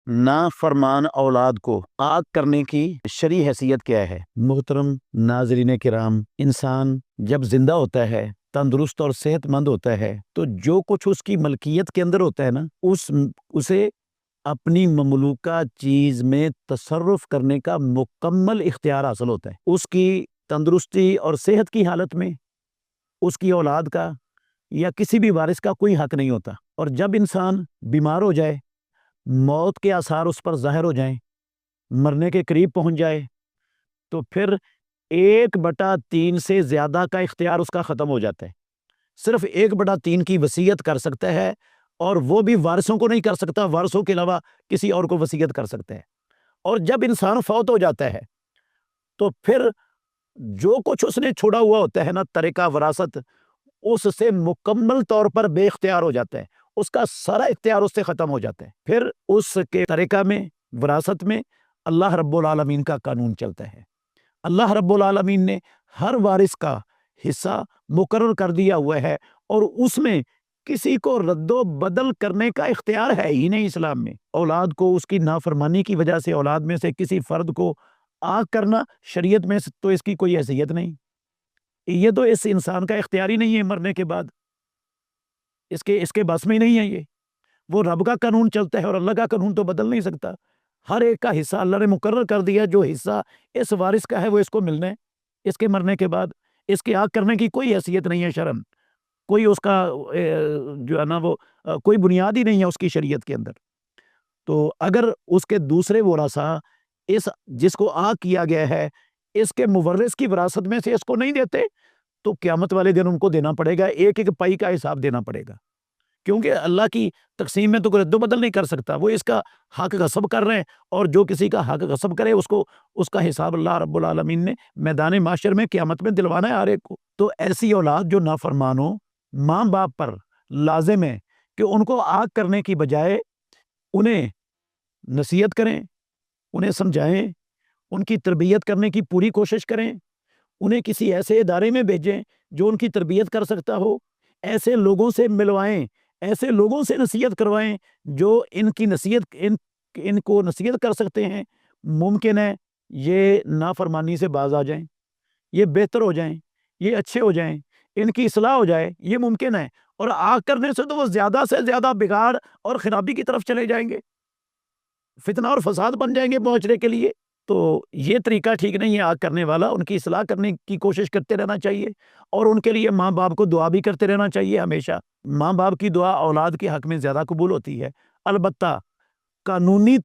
نافرمان اولاد کو آگ کرنے کی شرعی حیثیت کیا ہے؟ محترم ناظرین کرام، انسان جب زندہ ہوتا ہے، تندرست اور صحت مند ہوتا ہے، تو جو کچھ اس کی ملکیت کے اندر ہوتا ہے نا، اسے اپنی مملوکہ چیز میں تصرف کرنے کا مکمل اختیار حاصل ہوتا ہے۔ اس کی تندرستی اور صحت کی حالت میں اس کی اولاد کا یا کسی بھی وارث کا کوئی حق نہیں ہوتا، اور جب انسان بیمار ہو جائے، موت کے آثار اس پر ظاہر ہو جائیں، مرنے کے قریب پہنچ جائے، تو پھر 1/3 سے زیادہ کا اختیار اس کا ختم ہو جاتا ہے۔ صرف 1/3 کی وصیت کر سکتا ہے، اور وہ بھی وارثوں کو نہیں کر سکتا، وارثوں کے علاوہ کسی اور کو وصیت کر سکتا ہے۔ اور جب انسان فوت ہو جاتا ہے تو پھر جو کچھ اس نے چھوڑا ہوا ہوتا ہے نا، ترکہ وراثت، اس سے مکمل طور پر بے اختیار ہو جاتا ہے، اس کا سارا اختیار اس سے ختم ہو جاتا ہے۔ پھر اس کے ترکہ میں، وراثت میں اللہ رب العالمین کا قانون چلتا ہے۔ اللہ رب العالمین نے ہر وارث کا حصہ مقرر کر دیا ہوا ہے، اور اس میں کسی کو رد و بدل کرنے کا اختیار ہے ہی نہیں اسلام میں۔ اولاد کو اس کی نافرمانی کی وجہ سے اولاد میں سے کسی فرد کو آگ کرنا، شریعت میں تو اس کی کوئی حیثیت نہیں۔ یہ تو اس انسان کا اختیار ہی نہیں ہے، مرنے کے بعد اس کے بس میں ہی نہیں ہے۔ یہ وہ رب کا قانون چلتا ہے، اور اللہ کا قانون تو بدل نہیں سکتا۔ ہر ایک کا حصہ اللہ نے مقرر کر دیا، جو حصہ اس وارث کا ہے وہ اس کو ملنا ہے۔ اس کے مرنے کے بعد اس کی آگ کرنے کی کوئی حیثیت نہیں ہے شرعن، کوئی اس کا جو ہے نا وہ کوئی بنیاد ہی نہیں ہے اس کی شریعت کے اندر۔ تو اگر اس کے دوسرے ورثاء جس کو آگ کیا گیا ہے، اس کے مورث کی وراثت میں سے اس کو نہیں دیتے، تو قیامت والے دن ان کو دینا پڑے گا، ایک ایک پائی کا حساب دینا پڑے گا، کیونکہ اللہ کی تقسیم میں تو کوئی رد و بدل نہیں کر سکتا۔ وہ اس کا حق غصب کر رہے ہیں، اور جو کسی کا حق غصب کرے اس کا حساب اللہ رب العالمین نے میدان معاشر میں قیامت میں دلوانا ہے ہر ایک کو۔ تو ایسی اولاد جو نافرمان ہو، ماں باپ پر لازم ہے کہ ان کو آگ کرنے کی بجائے انہیں نصیحت کریں، انہیں سمجھائیں، ان کی تربیت کرنے کی پوری کوشش کریں، انہیں کسی ایسے ادارے میں بھیجیں جو ان کی تربیت کر سکتا ہو، ایسے لوگوں سے ملوائیں، ایسے لوگوں سے نصیحت کروائیں جو ان کو نصیحت کر سکتے ہیں۔ ممکن ہے یہ نافرمانی سے باز آ جائیں، یہ بہتر ہو جائیں، یہ اچھے ہو جائیں، ان کی اصلاح ہو جائے، یہ ممکن ہے۔ اور آگ کرنے سے تو وہ زیادہ سے زیادہ بگاڑ اور خرابی کی طرف چلے جائیں گے، فتنہ اور فساد بن جائیں گے معاشرے کے لیے۔ تو یہ طریقہ ٹھیک نہیں ہے آگ کرنے والا۔ ان کی اصلاح کرنے کی کوشش کرتے رہنا چاہیے، اور ان کے لیے ماں باپ کو دعا بھی کرتے رہنا چاہیے ہمیشہ۔ ماں باپ کی دعا اولاد کے حق میں زیادہ قبول ہوتی ہے۔ البتہ قانونی